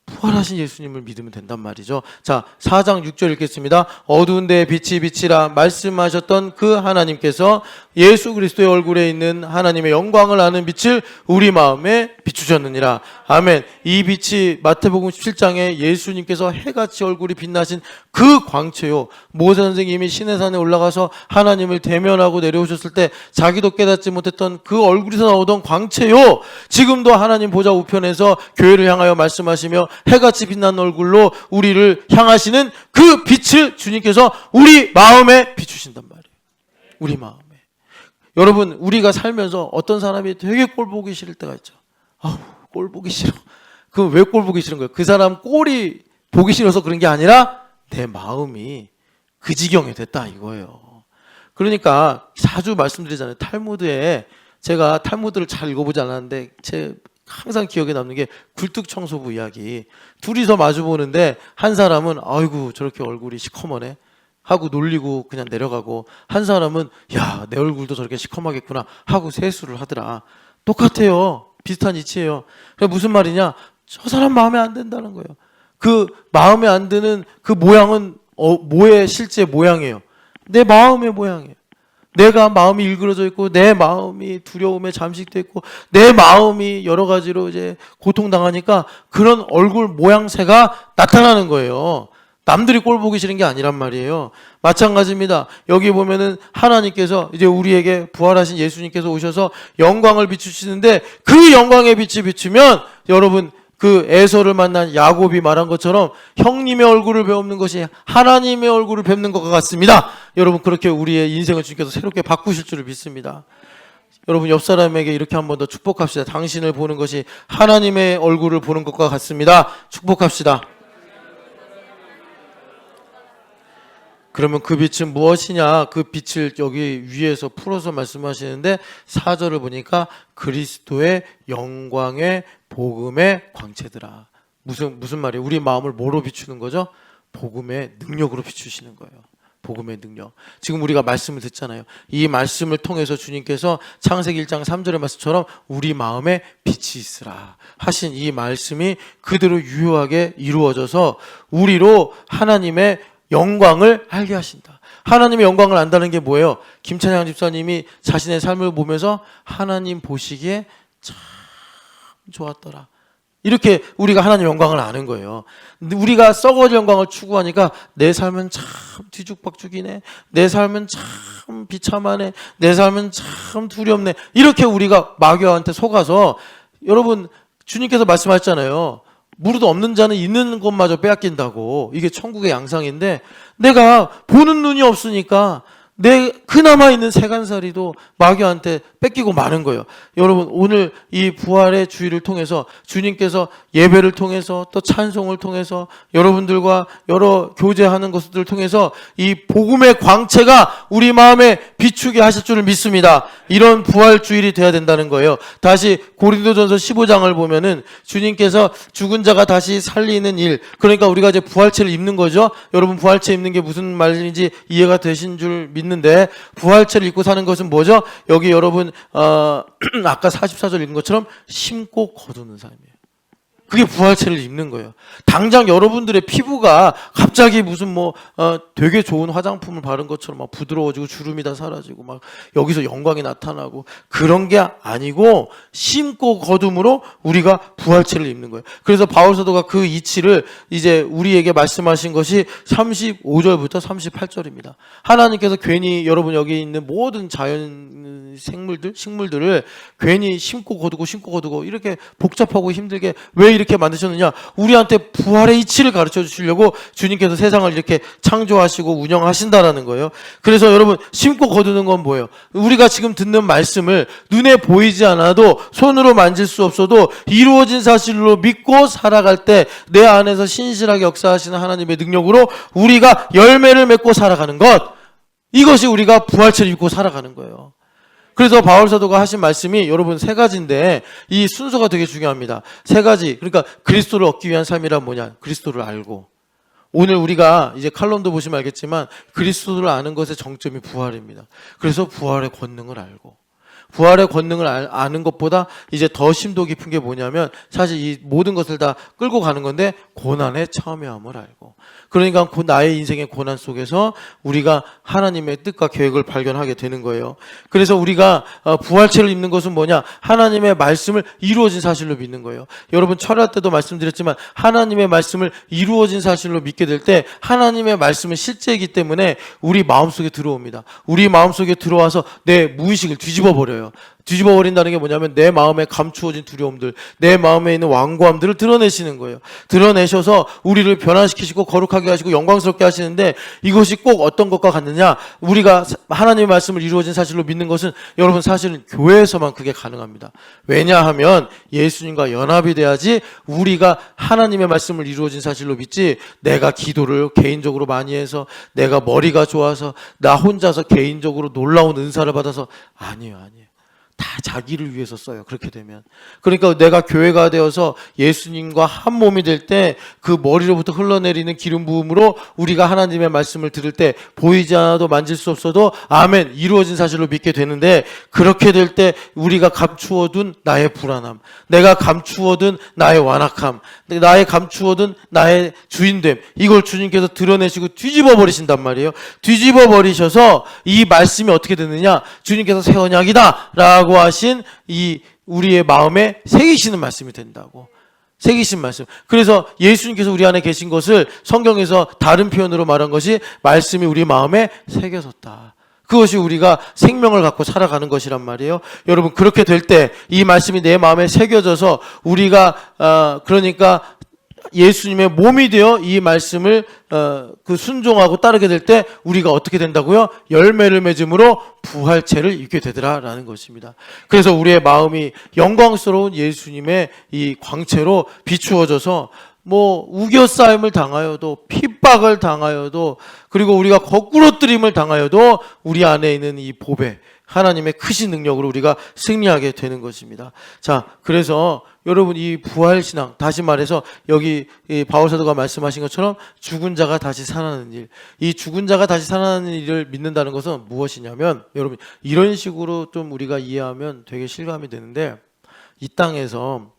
S1: 부활하신 예수님을 믿으면 된단 말이죠. 자, 4장 6절 읽겠습니다. 어두운 데에 빛이 비치라 말씀하셨던 그 하나님께서 예수 그리스도의 얼굴에 있는 하나님의 영광을 아는 빛을 우리 마음에 비추셨느니라. 아멘. 이 빛이 마태복음 17장에 예수님께서 해같이 얼굴이 빛나신 그 광채요. 모세 선생님이 시내산에 올라가서 하나님을 대면하고 내려오셨을 때 자기도 깨닫지 못했던 그 얼굴에서 나오던 광채요. 지금도 하나님 보좌 우편에서 교회를 향하여 말씀하시며 해같이 빛난 얼굴로 우리를 향하시는 그 빛을 주님께서 우리 마음에 비추신단 말이에요. 우리 마음에. 여러분 우리가 살면서 어떤 사람이 되게 꼴 보기 싫을 때가 있죠. 아우 꼴 보기 싫어. 그럼 왜 꼴 보기 싫은 거예요? 그 사람 꼴이 보기 싫어서 그런 게 아니라 내 마음이 그 지경이 됐다 이거예요. 그러니까 자주 말씀드리잖아요. 탈무드에 제가 탈무드를 잘 읽어보지 않았는데 제 항상 기억에 남는 게 굴뚝청소부 이야기. 둘이서 마주보는데 한 사람은 아이고 저렇게 얼굴이 시커머네 하고 놀리고 그냥 내려가고, 한 사람은 야, 내 얼굴도 저렇게 시커멓겠구나 하고 세수를 하더라. 똑같아요. 비슷한 이치예요. 그게 무슨 말이냐? 저 사람 마음에 안 든다는 거예요. 그 마음에 안 드는 그 모양은 뭐의 실제 모양이에요? 내 마음의 모양이에요. 내가 마음이 일그러져 있고 내 마음이 두려움에 잠식돼 있고 내 마음이 여러 가지로 이제 고통당하니까 그런 얼굴 모양새가 나타나는 거예요. 남들이 꼴 보기 싫은 게 아니란 말이에요. 마찬가지입니다. 여기 보면은 하나님께서 이제 우리에게 부활하신 예수님께서 오셔서 영광을 비추시는데 그 영광의 빛이 비추면 여러분 그 에서를 만난 야곱이 말한 것처럼 형님의 얼굴을 뵙는 것이 하나님의 얼굴을 뵙는 것과 같습니다. 여러분 그렇게 우리의 인생을 주님께서 새롭게 바꾸실 줄을 믿습니다. 여러분 옆 사람에게 이렇게 한 번 더 축복합시다. 당신을 보는 것이 하나님의 얼굴을 보는 것과 같습니다. 축복합시다. 그러면 그 빛은 무엇이냐? 그 빛을 여기 위에서 풀어서 말씀하시는데 4절을 보니까 그리스도의 영광의 복음의 광채더라. 무슨 말이에요? 우리 마음을 뭐로 비추는 거죠? 복음의 능력으로 비추시는 거예요. 복음의 능력. 지금 우리가 말씀을 듣잖아요. 이 말씀을 통해서 주님께서 창세기 1장 3절의 말씀처럼 우리 마음에 빛이 있으라 하신 이 말씀이 그대로 유효하게 이루어져서 우리로 하나님의 영광을 알게 하신다. 하나님의 영광을 안다는 게 뭐예요? 김찬양 집사님이 자신의 삶을 보면서 하나님 보시기에 참 좋았더라. 이렇게 우리가 하나님의 영광을 아는 거예요. 근데 우리가 썩어질 영광을 추구하니까 내 삶은 참 뒤죽박죽이네. 내 삶은 참 비참하네. 내 삶은 참 두렵네. 이렇게 우리가 마귀한테 속아서 여러분 주님께서 말씀하셨잖아요. 무릇 없는 자는 있는 것마저 빼앗긴다고. 이게 천국의 양상인데 내가 보는 눈이 없으니까 내 그나마 있는 세간살이도 마귀한테 뺏기고 마는 거예요. 여러분 오늘 이 부활의 주일을 통해서 주님께서 예배를 통해서 또 찬송을 통해서 여러분들과 여러 교제하는 것들을 통해서 이 복음의 광채가 우리 마음에 비추게 하실 줄을 믿습니다. 이런 부활 주일이 돼야 된다는 거예요. 다시 고린도전서 15장을 보면은 주님께서 죽은 자가 다시 살리는 일, 그러니까 우리가 이제 부활체를 입는 거죠. 여러분 부활체 입는 게 무슨 말인지 이해가 되신 줄 믿는데, 부활체를 입고 사는 것은 뭐죠? 여기 여러분 아까 44절 읽은 것처럼 심고 거두는 삶이에요. 그게 부활체를 입는 거예요. 당장 여러분들의 피부가 갑자기 무슨 되게 좋은 화장품을 바른 것처럼 막 부드러워지고 주름이 다 사라지고 막 여기서 영광이 나타나고 그런 게 아니고 심고 거둠으로 우리가 부활체를 입는 거예요. 그래서 바울 사도가 그 이치를 이제 우리에게 말씀하신 것이 35절부터 38절입니다. 하나님께서 괜히 여러분 여기 있는 모든 자연 식물들을 괜히 심고 거두고 이렇게 복잡하고 힘들게 왜 이렇게 만드셨느냐? 우리한테 부활의 이치를 가르쳐 주시려고 주님께서 세상을 이렇게 창조하시고 운영하신다라는 거예요. 그래서 여러분 심고 거두는 건 뭐예요? 우리가 지금 듣는 말씀을 눈에 보이지 않아도 손으로 만질 수 없어도 이루어진 사실로 믿고 살아갈 때 내 안에서 신실하게 역사하시는 하나님의 능력으로 우리가 열매를 맺고 살아가는 것, 이것이 우리가 부활체를 입고 살아가는 거예요. 그래서 바울 사도가 하신 말씀이 여러분 세 가지인데 이 순서가 되게 중요합니다. 세 가지. 그러니까 그리스도를 얻기 위한 삶이란 뭐냐? 그리스도를 알고. 오늘 우리가 이제 칼럼도 보시면 알겠지만 그리스도를 아는 것의 정점이 부활입니다. 그래서 부활의 권능을 알고. 부활의 권능을 아는 것보다 이제 더 심도 깊은 게 뭐냐면 사실 이 모든 것을 다 끌고 가는 건데 고난의 참여함을 알고. 그러니까 나의 인생의 고난 속에서 우리가 하나님의 뜻과 계획을 발견하게 되는 거예요. 그래서 우리가 부활체를 입는 것은 뭐냐? 하나님의 말씀을 이루어진 사실로 믿는 거예요. 여러분 철야 때도 말씀드렸지만 하나님의 말씀을 이루어진 사실로 믿게 될 때 하나님의 말씀은 실제이기 때문에 우리 마음속에 들어옵니다. 우리 마음속에 들어와서 내 무의식을 뒤집어 버려요. 뒤집어 버린다는 게 뭐냐면 내 마음에 감추어진 두려움들, 내 마음에 있는 완고함들을 드러내시는 거예요. 드러내셔서 우리를 변화시키시고 거룩하게 하시고 영광스럽게 하시는데, 이것이 꼭 어떤 것과 같느냐? 우리가 하나님의 말씀을 이루어진 사실로 믿는 것은 여러분 사실은 교회에서만 그게 가능합니다. 왜냐하면 예수님과 연합이 돼야지 우리가 하나님의 말씀을 이루어진 사실로 믿지, 내가 기도를 개인적으로 많이 해서 내가 머리가 좋아서 나 혼자서 개인적으로 놀라운 은사를 받아서 아니에요. 다 자기를 위해서 써요. 그렇게 되면. 그러니까 내가 교회가 되어서 예수님과 한 몸이 될 때 그 머리로부터 흘러내리는 기름 부음으로 우리가 하나님의 말씀을 들을 때 보이지 않아도 만질 수 없어도 아멘 이루어진 사실로 믿게 되는데, 그렇게 될 때 우리가 감추어둔 나의 불안함, 내가 감추어둔 나의 완악함, 나의 감추어둔 나의 주인됨, 이걸 주님께서 드러내시고 뒤집어 버리신단 말이에요. 뒤집어 버리셔서 이 말씀이 어떻게 되느냐? 주님께서 새 언약이다 라고 하신 이 우리의 마음에 새기시는 말씀이 된다고. 새기신 말씀. 그래서 예수님께서 우리 안에 계신 것을 성경에서 다른 표현으로 말한 것이 말씀이 우리 마음에 새겨졌다. 그것이 우리가 생명을 갖고 살아가는 것이란 말이에요. 여러분 그렇게 될 때 이 말씀이 내 마음에 새겨져서 우리가 그러니까 예수님의 몸이 되어 이 말씀을 순종하고 따르게 될 때 우리가 어떻게 된다고요? 열매를 맺음으로 부활체를 입게 되더라라는 것입니다. 그래서 우리의 마음이 영광스러운 예수님의 이 광채로 비추어져서 우겨싸임을 당하여도 핍박을 당하여도 그리고 우리가 거꾸로뜨림을 당하여도 우리 안에 있는 이 보배 하나님의 크신 능력으로 우리가 승리하게 되는 것입니다. 자, 그래서 여러분 이 부활신앙, 다시 말해서 여기 바울 사도가 말씀하신 것처럼 죽은 자가 다시 살아나는 일, 이 죽은 자가 다시 살아나는 일을 믿는다는 것은 무엇이냐면, 여러분 이런 식으로 좀 우리가 이해하면 되게 실감이 되는데, 이 땅에서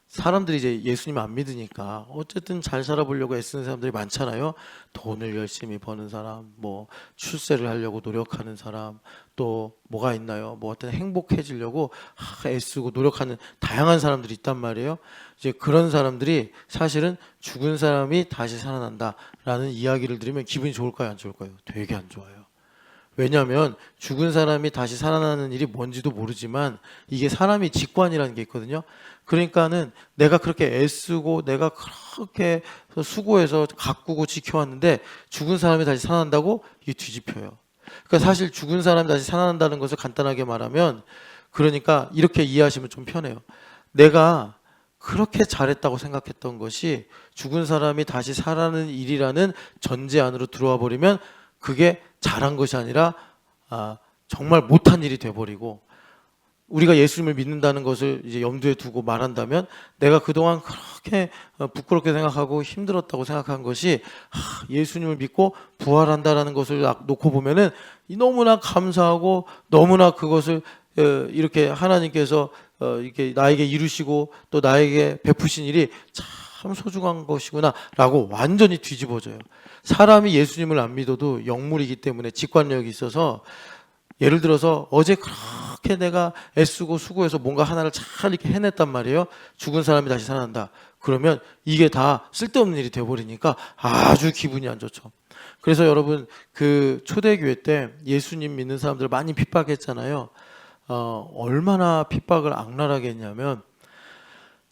S1: 사람들이 이제 예수님 안 믿으니까 어쨌든 잘 살아보려고 애쓰는 사람들이 많잖아요. 돈을 열심히 버는 사람, 뭐 출세를 하려고 노력하는 사람, 또 뭐가 있나요? 뭐 어떤 행복해지려고 애쓰고 노력하는 다양한 사람들이 있단 말이에요. 이제 그런 사람들이 사실은 죽은 사람이 다시 살아난다라는 이야기를 들으면 기분이 좋을까요, 안 좋을까요? 되게 안 좋아요. 왜냐하면 죽은 사람이 다시 살아나는 일이 뭔지도 모르지만 이게 사람이 직관이라는 게 있거든요. 그러니까는 내가 그렇게 애쓰고 내가 그렇게 수고해서 가꾸고 지켜왔는데 죽은 사람이 다시 살아난다고? 이게 뒤집혀요. 그러니까 사실 죽은 사람이 다시 살아난다는 것을 간단하게 말하면, 그러니까 이렇게 이해하시면 좀 편해요. 내가 그렇게 잘했다고 생각했던 것이 죽은 사람이 다시 살아나는 일이라는 전제 안으로 들어와 버리면 그게 잘한 것이 아니라 정말 못한 일이 돼버리고, 우리가 예수님을 믿는다는 것을 이제 염두에 두고 말한다면 내가 그동안 그렇게 부끄럽게 생각하고 힘들었다고 생각한 것이 예수님을 믿고 부활한다라는 것을 놓고 보면은 너무나 감사하고 너무나 그것을 이렇게 하나님께서 이렇게 나에게 이루시고 또 나에게 베푸신 일이 참 소중한 것이구나 라고 완전히 뒤집어져요. 사람이 예수님을 안 믿어도 영물이기 때문에 직관력이 있어서, 예를 들어서 어제 그렇게 내가 애쓰고 수고해서 뭔가 하나를 잘 이렇게 해냈단 말이에요. 죽은 사람이 다시 살아난다. 그러면 이게 다 쓸데없는 일이 돼버리니까 아주 기분이 안 좋죠. 그래서 여러분, 그 초대교회 때 예수님 믿는 사람들 많이 핍박했잖아요. 얼마나 핍박을 악랄하게 했냐면,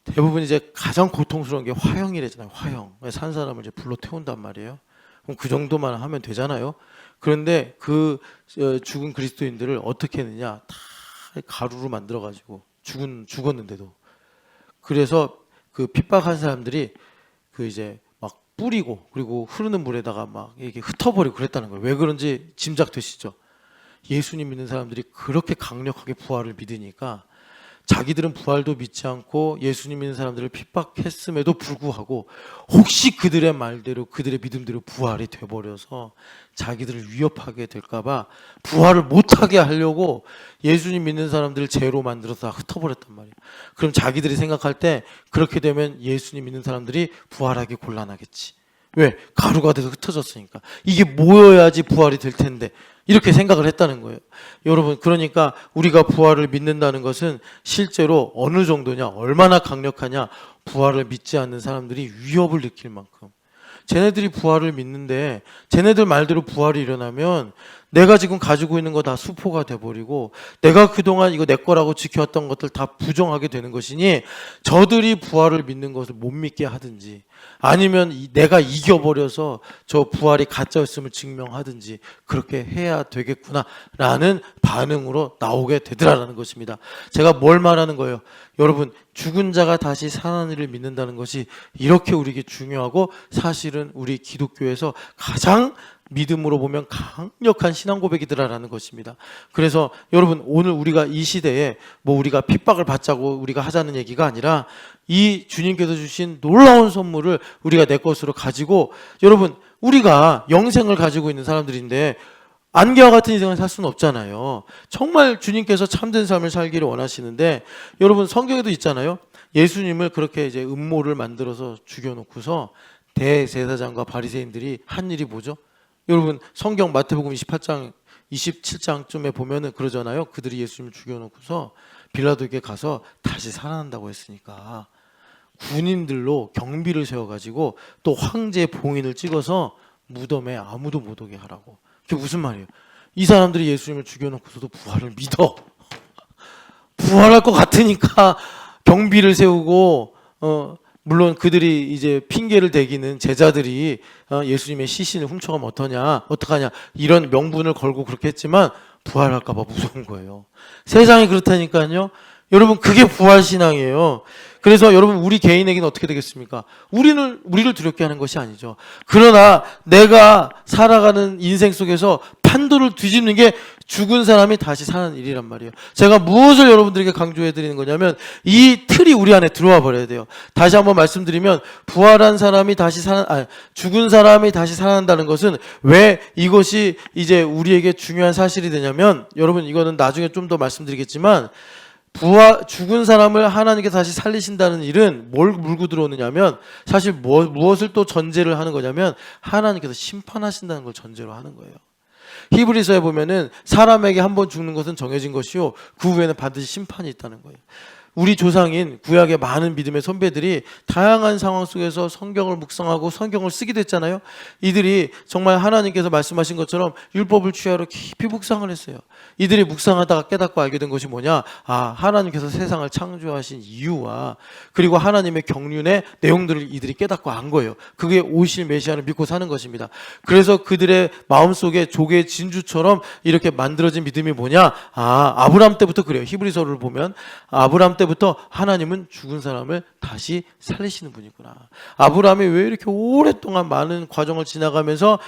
S1: 대부분 이제 가장 고통스러운 게 화형이래잖아요. 화형. 산 사람을 이제 불러 태운단 말이에요. 그럼 그 정도만 하면 되잖아요. 그런데 그 죽은 그리스도인들을 어떻게 했느냐, 다 가루로 만들어가지고 죽었는데도. 그래서 그 핍박한 사람들이 그 이제 막 뿌리고 그리고 흐르는 물에다가 막 이렇게 흩어버리고 그랬다는 거예요. 왜 그런지 짐작되시죠? 예수님 믿는 사람들이 그렇게 강력하게 부활을 믿으니까 자기들은 부활도 믿지 않고 예수님 믿는 사람들을 핍박했음에도 불구하고 혹시 그들의 말대로 그들의 믿음대로 부활이 돼버려서 자기들을 위협하게 될까봐 부활을 못하게 하려고 예수님 믿는 사람들을 죄로 만들어서 다 흩어버렸단 말이에요. 그럼 자기들이 생각할 때 그렇게 되면 예수님 믿는 사람들이 부활하기 곤란하겠지. 왜? 가루가 돼서 흩어졌으니까. 이게 모여야지 부활이 될 텐데 이렇게 생각을 했다는 거예요. 여러분, 그러니까 우리가 부활을 믿는다는 것은 실제로 어느 정도냐, 얼마나 강력하냐, 부활을 믿지 않는 사람들이 위협을 느낄 만큼. 쟤네들이 부활을 믿는데 쟤네들 말대로 부활이 일어나면 내가 지금 가지고 있는 거 다 수포가 돼버리고 내가 그동안 이거 내 거라고 지켜왔던 것들 다 부정하게 되는 것이니 저들이 부활을 믿는 것을 못 믿게 하든지 아니면 내가 이겨버려서 저 부활이 가짜였음을 증명하든지 그렇게 해야 되겠구나라는 반응으로 나오게 되더라라는 것입니다. 제가 뭘 말하는 거예요? 여러분, 죽은 자가 다시 살아나는 일을 믿는다는 것이 이렇게 우리에게 중요하고 사실은 우리 기독교에서 가장 믿음으로 보면 강력한 신앙 고백이더라라는 것입니다. 그래서 여러분, 오늘 우리가 이 시대에 뭐 우리가 핍박을 받자고 우리가 하자는 얘기가 아니라 이 주님께서 주신 놀라운 선물을 우리가 내 것으로 가지고, 여러분, 우리가 영생을 가지고 있는 사람들인데 안개와 같은 인생을 살 수는 없잖아요. 정말 주님께서 참된 삶을 살기를 원하시는데, 여러분, 성경에도 있잖아요. 예수님을 그렇게 이제 음모를 만들어서 죽여놓고서 대제사장과 바리새인들이 한 일이 뭐죠? 여러분, 성경 마태복음 28장 27장쯤에 보면은 그러잖아요. 그들이 예수님을 죽여놓고서 빌라도에게 가서 다시 살아난다고 했으니까 군인들로 경비를 세워가지고 또 황제 봉인을 찍어서 무덤에 아무도 못 오게 하라고. 그게 무슨 말이에요? 이 사람들이 예수님을 죽여놓고서도 부활을 믿어. 부활할 것 같으니까 경비를 세우고 물론 그들이 이제 핑계를 대기는 제자들이 예수님의 시신을 훔쳐가면 어떡하냐 이런 명분을 걸고 그렇게 했지만 부활할까 봐 무서운 거예요. 세상이 그렇다니까요. 여러분, 그게 부활신앙이에요. 그래서 여러분, 우리 개인에게는 어떻게 되겠습니까? 우리를 두렵게 하는 것이 아니죠. 그러나 내가 살아가는 인생 속에서 판도를 뒤집는 게 죽은 사람이 다시 사는 일이란 말이에요. 제가 무엇을 여러분들에게 강조해 드리는 거냐면 이 틀이 우리 안에 들어와 버려야 돼요. 다시 한번 말씀드리면 죽은 사람이 다시 살아난다는 것은 왜 이것이 이제 우리에게 중요한 사실이 되냐면, 여러분, 이거는 나중에 좀 더 말씀드리겠지만 죽은 사람을 하나님께서 다시 살리신다는 일은 뭘 물고 들어오느냐면 사실 무엇을 또 전제를 하는 거냐면 하나님께서 심판하신다는 걸 전제로 하는 거예요. 히브리서에 보면은 사람에게 한 번 죽는 것은 정해진 것이요 그 후에는 반드시 심판이 있다는 거예요. 우리 조상인 구약의 많은 믿음의 선배들이 다양한 상황 속에서 성경을 묵상하고 성경을 쓰기도 했잖아요. 이들이 정말 하나님께서 말씀하신 것처럼 율법을 취하러 깊이 묵상을 했어요. 이들이 묵상하다가 깨닫고 알게 된 것이 뭐냐? 하나님께서 세상을 창조하신 이유와 그리고 하나님의 경륜의 내용들을 이들이 깨닫고 안 거예요. 그게 오실 메시아를 믿고 사는 것입니다. 그래서 그들의 마음속에 조개 진주처럼 이렇게 만들어진 믿음이 뭐냐? 아브라함 때부터 그래요. 히브리서를 보면 아브라함 때부터 하나님은 죽은 사람을 다시 살리시는 분이구나. 아브라함이 왜 이렇게 오랫동안 많은 과정을 지나가면서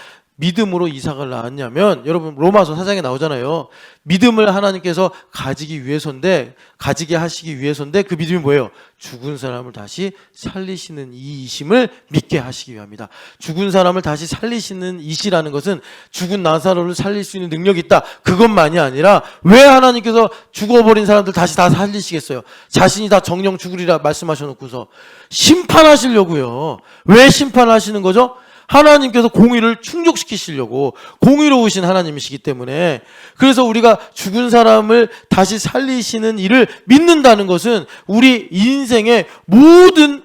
S1: 믿음으로 이삭을 낳았냐면, 여러분 로마서 4장에 나오잖아요. 믿음을 하나님께서 가지게 하시기 위해서인데 그 믿음이 뭐예요? 죽은 사람을 다시 살리시는 이이심을 믿게 하시기 위함이다. 죽은 사람을 다시 살리시는 이시라는 것은 죽은 나사로를 살릴 수 있는 능력이 있다, 그것만이 아니라 왜 하나님께서 죽어버린 사람들 다시 다 살리시겠어요? 자신이 다 정령 죽으리라 말씀하셔놓고서 심판하시려고요. 왜 심판하시는 거죠? 하나님께서 공의를 충족시키시려고, 공의로우신 하나님이시기 때문에. 그래서 우리가 죽은 사람을 다시 살리시는 일을 믿는다는 것은 우리 인생의 모든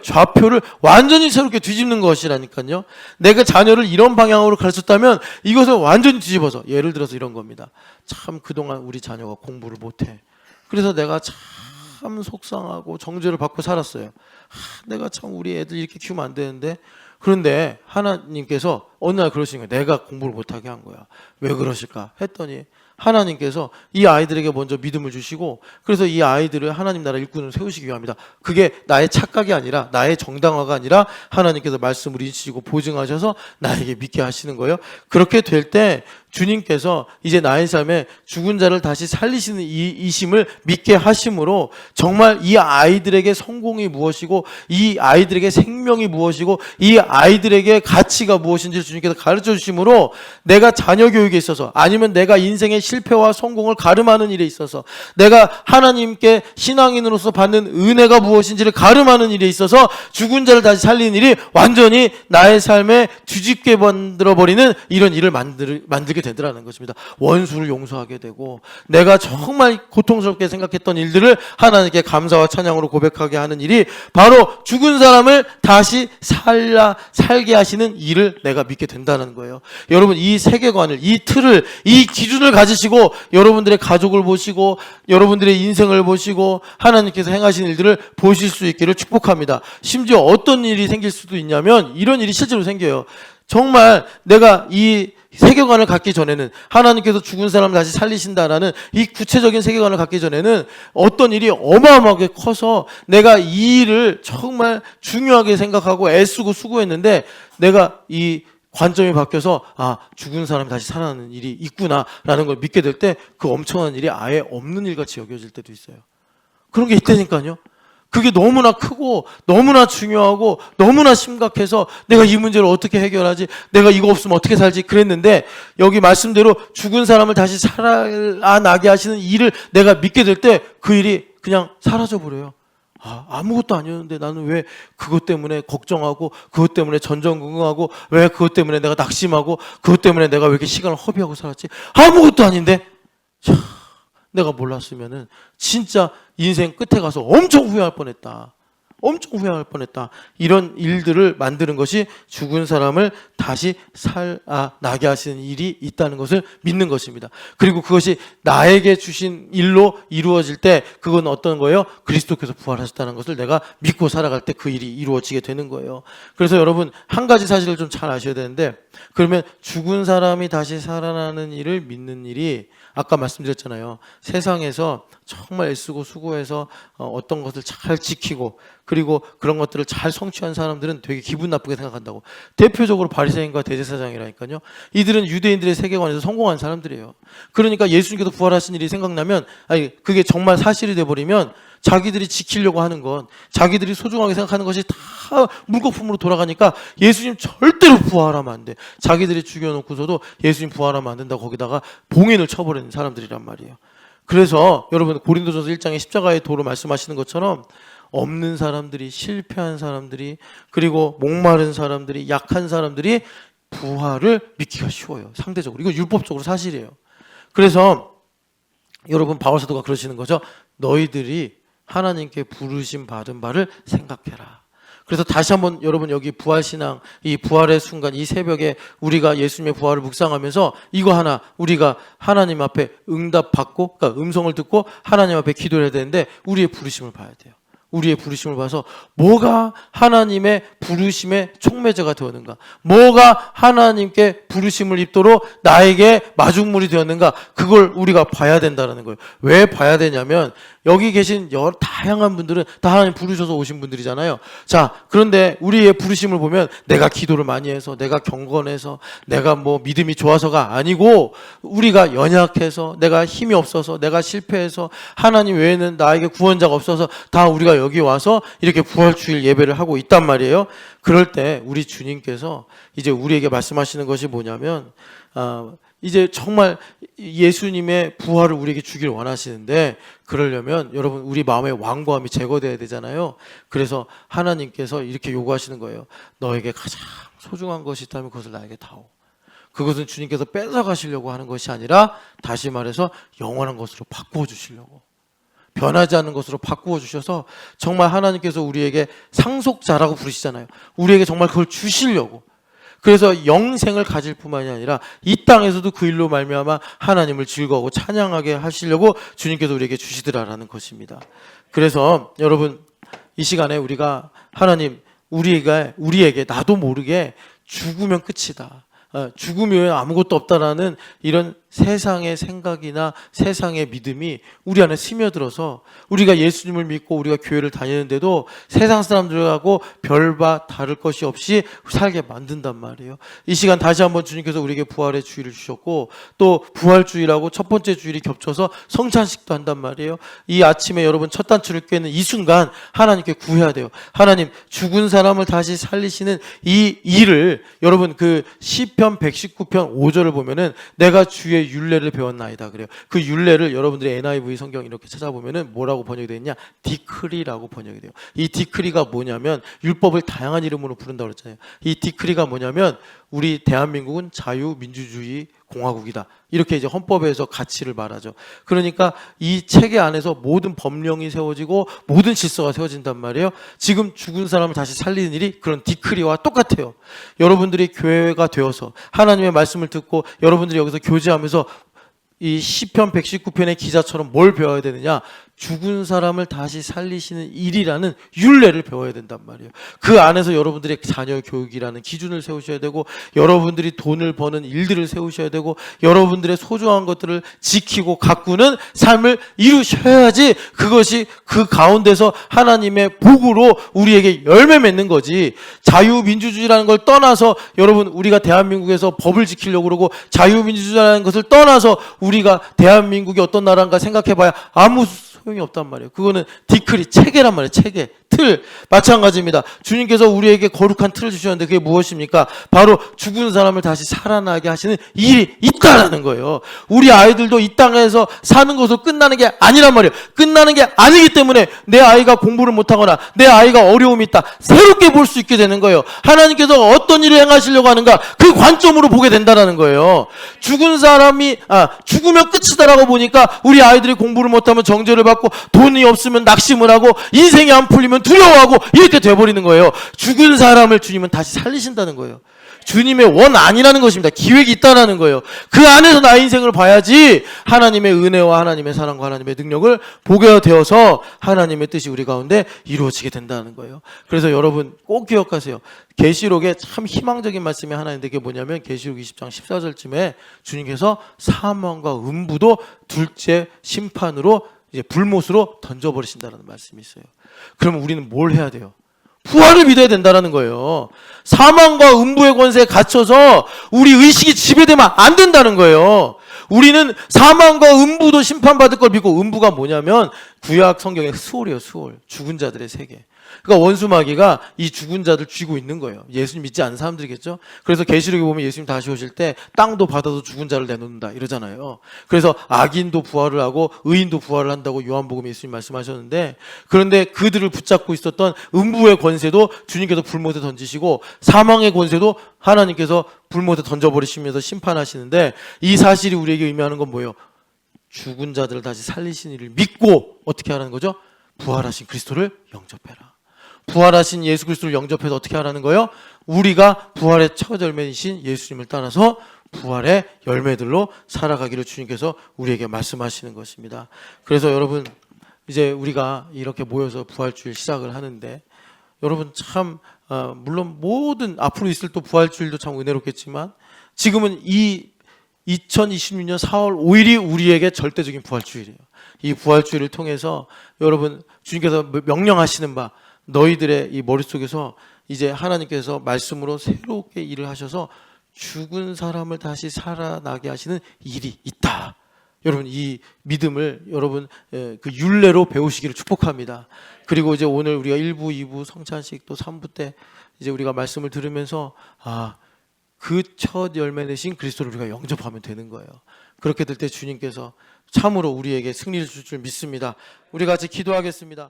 S1: 좌표를 완전히 새롭게 뒤집는 것이라니까요. 내가 자녀를 이런 방향으로 가르쳤다면 이것을 완전히 뒤집어서, 예를 들어서 이런 겁니다. 참 그동안 우리 자녀가 공부를 못해. 그래서 내가 참 속상하고 정죄를 받고 살았어요. 내가 참 우리 애들 이렇게 키우면 안 되는데. 그런데 하나님께서 어느 날 그러시는 거예요. 내가 공부를 못하게 한 거야. 왜 그러실까 했더니 하나님께서 이 아이들에게 먼저 믿음을 주시고, 그래서 이 아이들을 하나님 나라 일꾼으로 세우시기 위함이다. 그게 나의 착각이 아니라, 나의 정당화가 아니라 하나님께서 말씀을 인치시고 보증하셔서 나에게 믿게 하시는 거예요. 그렇게 될 때 주님께서 이제 나의 삶에 죽은 자를 다시 살리시는 이심을 믿게 하심으로 정말 이 아이들에게 성공이 무엇이고, 이 아이들에게 생명이 무엇이고, 이 아이들에게 가치가 무엇인지를 주님께서 가르쳐 주심으로 내가 자녀 교육에 있어서, 아니면 내가 인생의 실패와 성공을 가름하는 일에 있어서, 내가 하나님께 신앙인으로서 받는 은혜가 무엇인지를 가름하는 일에 있어서 죽은 자를 다시 살리는 일이 완전히 나의 삶에 뒤집게 만들어버리는 이런 일을 만들게 되더라는 것입니다. 원수를 용서하게 되고, 내가 정말 고통스럽게 생각했던 일들을 하나님께 감사와 찬양으로 고백하게 하는 일이 바로 죽은 사람을 다시 살게 하시는 일을 내가 믿게 된다는 거예요. 여러분, 이 세계관을, 이 틀을, 이 기준을 가지시고 여러분들의 가족을 보시고 여러분들의 인생을 보시고 하나님께서 행하신 일들을 보실 수 있기를 축복합니다. 심지어 어떤 일이 생길 수도 있냐면, 이런 일이 실제로 생겨요. 정말 내가 이 세계관을 갖기 전에는, 하나님께서 죽은 사람을 다시 살리신다라는 이 구체적인 세계관을 갖기 전에는 어떤 일이 어마어마하게 커서 내가 이 일을 정말 중요하게 생각하고 애쓰고 수고했는데, 내가 이 관점이 바뀌어서 죽은 사람이 다시 살아나는 일이 있구나라는 걸 믿게 될 때 그 엄청난 일이 아예 없는 일같이 여겨질 때도 있어요. 그런 게 있다니까요. 그게 너무나 크고 너무나 중요하고 너무나 심각해서 내가 이 문제를 어떻게 해결하지, 내가 이거 없으면 어떻게 살지 그랬는데, 여기 말씀대로 죽은 사람을 다시 살아나게 하시는 일을 내가 믿게 될 때 그 일이 그냥 사라져버려요. 아무것도 아니었는데 나는 왜 그것 때문에 걱정하고, 그것 때문에 전전긍긍하고, 왜 그것 때문에 내가 낙심하고, 그것 때문에 내가 왜 이렇게 시간을 허비하고 살았지? 아무것도 아닌데 내가 몰랐으면은 진짜 인생 끝에 가서 엄청 후회할 뻔했다. 엄청 후회할 뻔했다. 이런 일들을 만드는 것이 죽은 사람을 다시 살아나게 하시는 일이 있다는 것을 믿는 것입니다. 그리고 그것이 나에게 주신 일로 이루어질 때 그건 어떤 거예요? 그리스도께서 부활하셨다는 것을 내가 믿고 살아갈 때 그 일이 이루어지게 되는 거예요. 그래서 여러분, 한 가지 사실을 좀 잘 아셔야 되는데, 그러면 죽은 사람이 다시 살아나는 일을 믿는 일이, 아까 말씀드렸잖아요. 세상에서 정말 애쓰고 수고해서 어떤 것을 잘 지키고 그리고 그런 것들을 잘 성취한 사람들은 되게 기분 나쁘게 생각한다고. 대표적으로 바리새인과 대제사장이라니까요. 이들은 유대인들의 세계관에서 성공한 사람들이에요. 그러니까 예수님께서 부활하신 일이 생각나면, 그게 정말 사실이 돼버리면 자기들이 지키려고 하는 건, 자기들이 소중하게 생각하는 것이 다 물거품으로 돌아가니까 예수님 절대로 부활하면 안 돼. 자기들이 죽여놓고서도 예수님 부활하면 안 된다고 거기다가 봉인을 쳐버리는 사람들이란 말이에요. 그래서 여러분 고린도전서 1장에 십자가의 도로 말씀하시는 것처럼 없는 사람들이, 실패한 사람들이, 그리고 목마른 사람들이, 약한 사람들이 부활을 믿기가 쉬워요. 상대적으로. 이거 율법적으로 사실이에요. 그래서 여러분 바울 사도가 그러시는 거죠. 너희들이 하나님께 부르심 받은 바를 생각해라. 그래서 다시 한번 여러분 여기 부활신앙, 이 부활의 순간, 이 새벽에 우리가 예수님의 부활을 묵상하면서 이거 하나 우리가 하나님 앞에 응답받고, 그러니까 음성을 듣고 하나님 앞에 기도를 해야 되는데 우리의 부르심을 봐야 돼요. 우리의 부르심을 봐서 뭐가 하나님의 부르심의 촉매제가 되었는가, 뭐가 하나님께 부르심을 입도록 나에게 마중물이 되었는가, 그걸 우리가 봐야 된다는 거예요. 왜 봐야 되냐면 여기 계신 다양한 분들은 다 하나님 부르셔서 오신 분들이잖아요. 자, 그런데 우리의 부르심을 보면 내가 기도를 많이 해서, 내가 경건해서, 내가 뭐 믿음이 좋아서가 아니고, 우리가 연약해서, 내가 힘이 없어서, 내가 실패해서, 하나님 외에는 나에게 구원자가 없어서 다 우리가 여기 와서 이렇게 부활주일 예배를 하고 있단 말이에요. 그럴 때 우리 주님께서 이제 우리에게 말씀하시는 것이 뭐냐면, 이제 정말 예수님의 부활을 우리에게 주기를 원하시는데, 그러려면 여러분 우리 마음의 완고함이 제거돼야 되잖아요. 그래서 하나님께서 이렇게 요구하시는 거예요. 너에게 가장 소중한 것이 있다면 그것을 나에게 다오. 그것은 주님께서 뺏어가시려고 하는 것이 아니라, 다시 말해서 영원한 것으로 바꾸어 주시려고, 변하지 않는 것으로 바꾸어 주셔서, 정말 하나님께서 우리에게 상속자라고 부르시잖아요. 우리에게 정말 그걸 주시려고, 그래서 영생을 가질 뿐만이 아니라 이 땅에서도 그 일로 말미암아 하나님을 즐거워하고 찬양하게 하시려고 주님께서 우리에게 주시더라라는 것입니다. 그래서 여러분 이 시간에 우리가 하나님 우리에게 나도 모르게 죽으면 끝이다, 죽으면 아무것도 없다라는 이런 세상의 생각이나 세상의 믿음이 우리 안에 스며들어서 우리가 예수님을 믿고 우리가 교회를 다니는데도 세상 사람들하고 별바 다를 것이 없이 살게 만든단 말이에요. 이 시간 다시 한번 주님께서 우리에게 부활의 주일을 주셨고, 또 부활주일하고 첫 번째 주일이 겹쳐서 성찬식도 한단 말이에요. 이 아침에 여러분 첫 단추를 꿰는 이 순간 하나님께 구해야 돼요. 하나님, 죽은 사람을 다시 살리시는 이 일을, 여러분 그 시편 119편 5절을 보면은 내가 주의 율례를 배웠나이다 그래요. 그 율례를 여러분들이 NIV 성경 이렇게 찾아보면은 뭐라고 번역이 되어 있냐? 디크리라고 번역이 돼요. 이 디크리가 뭐냐면, 율법을 다양한 이름으로 부른다고 그랬잖아요. 이 디크리가 뭐냐면, 우리 대한민국은 자유민주주의 공화국이다, 이렇게 이제 헌법에서 가치를 말하죠. 그러니까 이 체계 안에서 모든 법령이 세워지고 모든 질서가 세워진단 말이에요. 지금 죽은 사람을 다시 살리는 일이 그런 디크리와 똑같아요. 여러분들이 교회가 되어서 하나님의 말씀을 듣고 여러분들이 여기서 교제하면서 이 시편 119편의 기자처럼 뭘 배워야 되느냐? 죽은 사람을 다시 살리시는 일이라는 율례를 배워야 된단 말이에요. 그 안에서 여러분들의 자녀 교육이라는 기준을 세우셔야 되고, 여러분들이 돈을 버는 일들을 세우셔야 되고, 여러분들의 소중한 것들을 지키고 가꾸는 삶을 이루셔야지 그것이 그 가운데서 하나님의 복으로 우리에게 열매 맺는 거지. 자유민주주의라는 걸 떠나서, 여러분 우리가 대한민국에서 법을 지키려고 그러고 자유민주주의라는 것을 떠나서 우리가 대한민국이 어떤 나라인가 생각해봐야 아무 소용이 없단 말이에요. 그거는 디크리, 체계란 말이에요. 체계, 틀. 마찬가지입니다. 주님께서 우리에게 거룩한 틀을 주셨는데 그게 무엇입니까? 바로 죽은 사람을 다시 살아나게 하시는 일이 있다라는 거예요. 우리 아이들도 이 땅에서 사는 것으로 끝나는 게 아니란 말이에요. 끝나는 게 아니기 때문에 내 아이가 공부를 못하거나 내 아이가 어려움이 있다, 새롭게 볼 수 있게 되는 거예요. 하나님께서 어떤 일을 행하시려고 하는가, 그 관점으로 보게 된다는 거예요. 죽은 사람이 죽으면 끝이다라고 보니까 우리 아이들이 공부를 못하면 정죄를 받고, 돈이 없으면 낙심을 하고, 인생이 안 풀리면 두려워하고, 이렇게 돼버리는 거예요. 죽은 사람을 주님은 다시 살리신다는 거예요. 주님의 원안이라는 것입니다. 기획이 있다는 거예요. 그 안에서 나의 인생을 봐야지 하나님의 은혜와 하나님의 사랑과 하나님의 능력을 보게 되어서 하나님의 뜻이 우리 가운데 이루어지게 된다는 거예요. 그래서 여러분 꼭 기억하세요. 계시록에 참 희망적인 말씀이 하나 있는데, 그게 뭐냐면 계시록 20장 14절쯤에 주님께서 사망과 음부도 둘째 심판으로, 이제 불못으로 던져버리신다는 말씀이 있어요. 그러면 우리는 뭘 해야 돼요? 부활을 믿어야 된다는 거예요. 사망과 음부의 권세에 갇혀서 우리 의식이 지배되면 안 된다는 거예요. 우리는 사망과 음부도 심판받을 걸 믿고, 음부가 뭐냐면 구약 성경의 스올이에요. 스올, 죽은 자들의 세계. 그러니까 원수 마귀가 이 죽은 자들 쥐고 있는 거예요. 예수님 믿지 않는 사람들이겠죠. 그래서 계시록에 보면 예수님 다시 오실 때 땅도 바다도 죽은 자를 내놓는다 이러잖아요. 그래서 악인도 부활을 하고 의인도 부활을 한다고 요한복음에 예수님 말씀하셨는데, 그런데 그들을 붙잡고 있었던 음부의 권세도 주님께서 불못에 던지시고 사망의 권세도 하나님께서 불못에 던져버리시면서 심판하시는데, 이 사실이 우리에게 의미하는 건 뭐예요? 죽은 자들을 다시 살리신 이를 믿고 어떻게 하라는 거죠? 부활하신 그리스도를 영접해라. 부활하신 예수 그리스도를 영접해서 어떻게 하라는 거예요? 우리가 부활의 첫 열매이신 예수님을 따라서 부활의 열매들로 살아가기를 주님께서 우리에게 말씀하시는 것입니다. 그래서 여러분, 이제 우리가 이렇게 모여서 부활주일 시작을 하는데, 여러분 참 물론 모든 앞으로 있을 또 부활주일도 참 은혜롭겠지만, 지금은 이 2026년 4월 5일이 우리에게 절대적인 부활주일이에요. 이 부활주일을 통해서 여러분, 주님께서 명령하시는 바, 너희들의 이 머릿속에서 이제 하나님께서 말씀으로 새롭게 일을 하셔서 죽은 사람을 다시 살아나게 하시는 일이 있다. 여러분, 이 믿음을 여러분 그 율례로 배우시기를 축복합니다. 그리고 이제 오늘 우리가 1부, 2부 성찬식 또 3부 때 이제 우리가 말씀을 들으면서 그 첫 열매 내신 그리스도를 우리가 영접하면 되는 거예요. 그렇게 될 때 주님께서 참으로 우리에게 승리를 줄 줄 믿습니다. 우리 같이 기도하겠습니다.